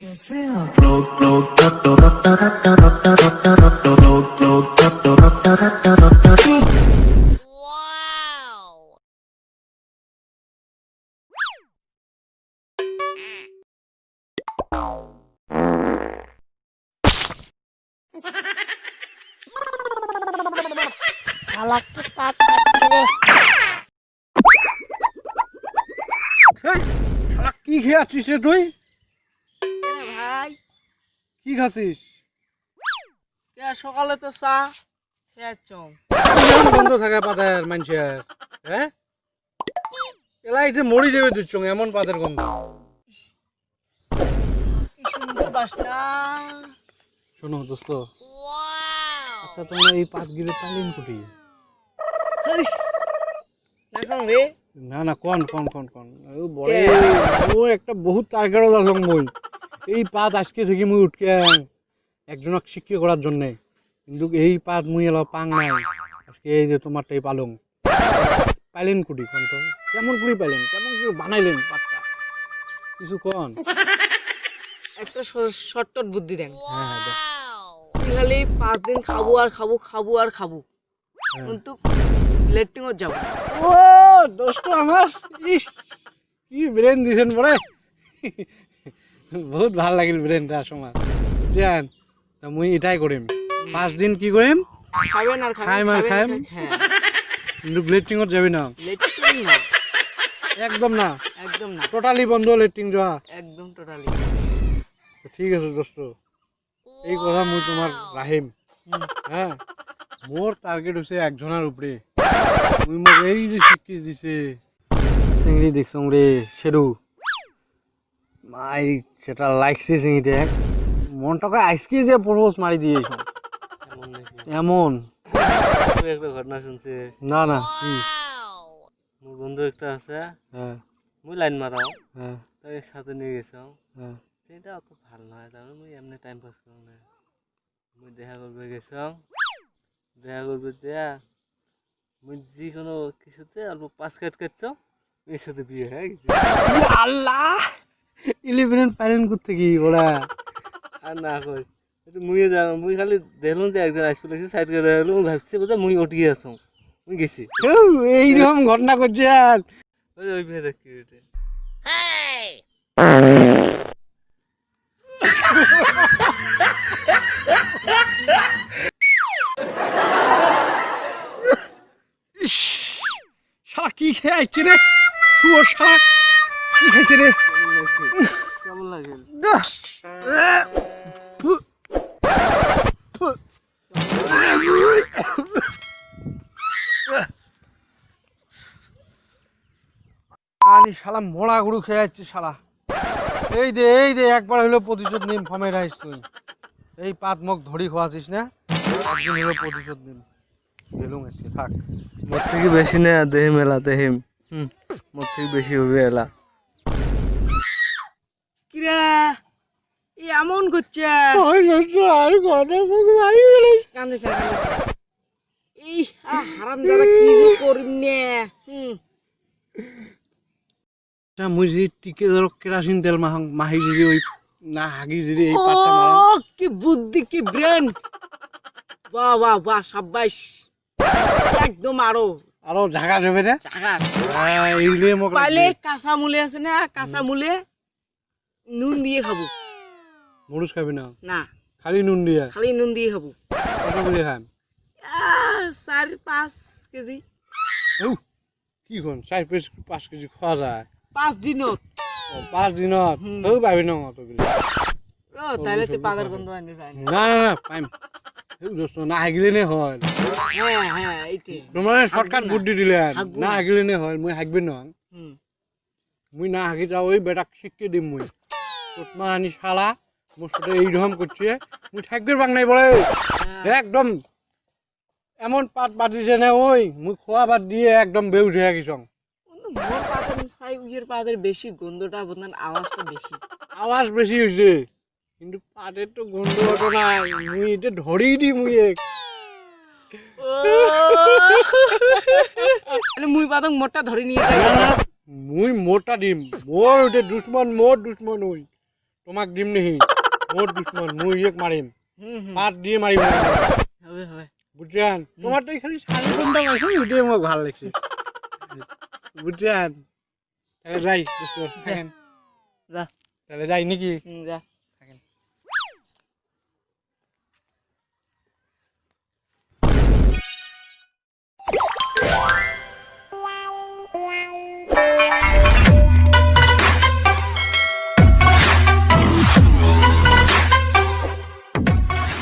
কি খেয়ে আছিস রে তুই? ভাই কি খাচ্ছিস? সকালে তো চা খেয়েছ বন্ধ থাকে পাতের মানুষের, হ্যাঁ এলাই যে মরি যাবে তুই চং এমন পাতের গন্ধ। কি সুন্দর বাসনা। শোনো দোস্ত, আচ্ছা তোমরা এই পাত গিলে পাইলেন কুটি? রে না না কন কন কন কন বড়ে ও একটা বহুত টার্গেট লাগলাম মই এই পাত আজকে থেকে মুই উঠকে একজনক শিক্ষা করার জন্যে, কিন্তু এই পাত মুই এলো পাং নাই আজকে এই যে তোমারটাই পালং পাইলেন কুটি কন তো কেমন করে পাইলেন, কেমন করে বানাইলেন পাতটা কিছু কন। একটা শর্টকাট বুদ্ধি দেন। হ্যাঁ হ্যাঁ দেখ। খালি 5 দিন খাবো আর খাবো খাবো আর খাবো, হ্যাঁ। কিন্তু লেট্রিং যাবো। ও দোস্ত আমার ইস, কি ব্রেন দিছেন পরে বহুত ভাল লাগিল ব্রেনটা সময় জান। তা মুই এটাই করিম 5 দিন কি করিম খাবেন আর খাইম আর খাইম। হ্যাঁ কিন্তু লেট্রিংত যাবি না লেট্রিং না, একদম না, একদম না, টোটালি বন্ধ লেট্রিং যাওয়া। একদম টোটালি। ঠিক আছে দোস্ত, এই কথা মুই তোমার রাহিম। হ্যাঁ মোর টার্গেট হচ্ছে একজনের উপরে, মুই মোক এই যে শিক্ষিত দিছে চিংড়ি দেখছং রে সেরু মাই সেটা লাগছে চিংড়িতে মনটাকে আজকে যে প্রপোজ মারি দিয়েছ এমন একটা ঘটনা শুনছে। না না কি? মোর বন্ধু একটা আছে, হ্যাঁ মুই লাইন মারাও হ্যাঁ তাই সাথে নিয়ে গেছাম। হ্যাঁ সেটা অত ভালো নয়, তারপরে মুই এমনি টাইম পাস করো না, মুই দেখা করবে গেছাম। দেখা করবে দেয়া মুই যিকোনো কিছুতে অল্প 5 কাট কাটছ এর সাথে বিয়ে হয়ে গেছে। আল্লাহ 11 পাইলেন করতে কি ওরা? আর না কই একটু মুইও যাবো, মুই খালি দেখলাম যে একজন আসতে লাগছে সাইড করে হলো, ভাবছি বোধহয় মুই উঠিয়ে আসম, মুই গেছি এইরকম ঘটনা করছে আর ওই ভেবে দেখি ওইটা। শালা কি খেয়ে আসছে রে শুয়োর শালা, কি খাইছে রে? কেমন লাগে? আনি শালা মোড়া গুরু খেয়ে যাচ্ছে শালা। এই দে একবার হলো প্রতিশোধ নিম ফমের আইস তুই এই পাত মুখ ধরি খোয়াছিস না, একদিন হলো প্রতিশোধ নিম গেলুম এসে থাক। মোর থেকে বেশি না দেহিম এলা দেহিম, মোর থেকে বেশি হবে এলা। কিরা এই এমন করছে আর ঘটনা কান্দিস না, কান্দিস না। এই হারাম দাদা কি যে করিম নে। মুই যদি টিকে ধরো কেরাসিন তেল মাহি যদি ওই না হাগি যদি এই পাতটা ও মারা কি বুদ্ধি, কি ব্রেন, বাহ বাহ বাহ সাব্বাস, একদম আরো আরো ঝাগা যাবে রে জাগা। এইগুলো মোক পাইলে কাঁচা মুলে আছে না, কাঁচা মুলে নুন দিয়ে খাবো। মরুচ খাবি না, না খালি নুন দিয়া খালি নুন দিয়ে খাবো। কত করে খাম? 4-5 কেজি। কি কোন 4-5 কেজি খাওয়া যায় 5 দিনত। 5 দিনত পাবি না অতগুলো? ও তাহলে তো পাদার গন্ধ আনবি ভাই। না না না পাইম দোস্ত না হাগিলে নে হয়। হ্যাঁ হ্যাঁ এইটাই তোমার শর্টকাট বুদ্ধি দিলে না হাগিলে নে হয়, মুই হাগবি না, মুই না হাগি যাও ওই বেটাক শিখিয়ে দিম মুই তোতমা আনি শালা মোর সাথে এইরকম করছে মুই থাকবে বাং নাই বলে একদম এমন পাত বাদিছে না ওই মুই খোয়া বাদ দিয়ে একদম বেউস হয়ে গেছং। মোর পাদার ছাই উইয়ের পাদার বেশি গন্ধটা বদনান, আওয়াজটা বেশি। আওয়াজ বেশি হয়েছে কিন্তু পাতের তো গন্ধ হতো না, মুই এটা ধরেই দি মুই মুই পাদক মোটা ধরে নিয়ে যাই। মুই মোটা দিম মোর ওটা দুশ্মন, মোর দুশ্মন ওই তোমাক দিম নেহি মোৰ দুশ্মন মই ইয়াক মাৰিম হুম হুম পাত দিয়ে মাৰিব হবে হবে বুঝছেন তোমার তো খালি সাড়ে ঘন্টা মারছো এটাই আমার ভালো লাগছে বুঝছেন তাহলে যাই দোস্ত, থাকেন। যা তাহলে যাই নাকি যা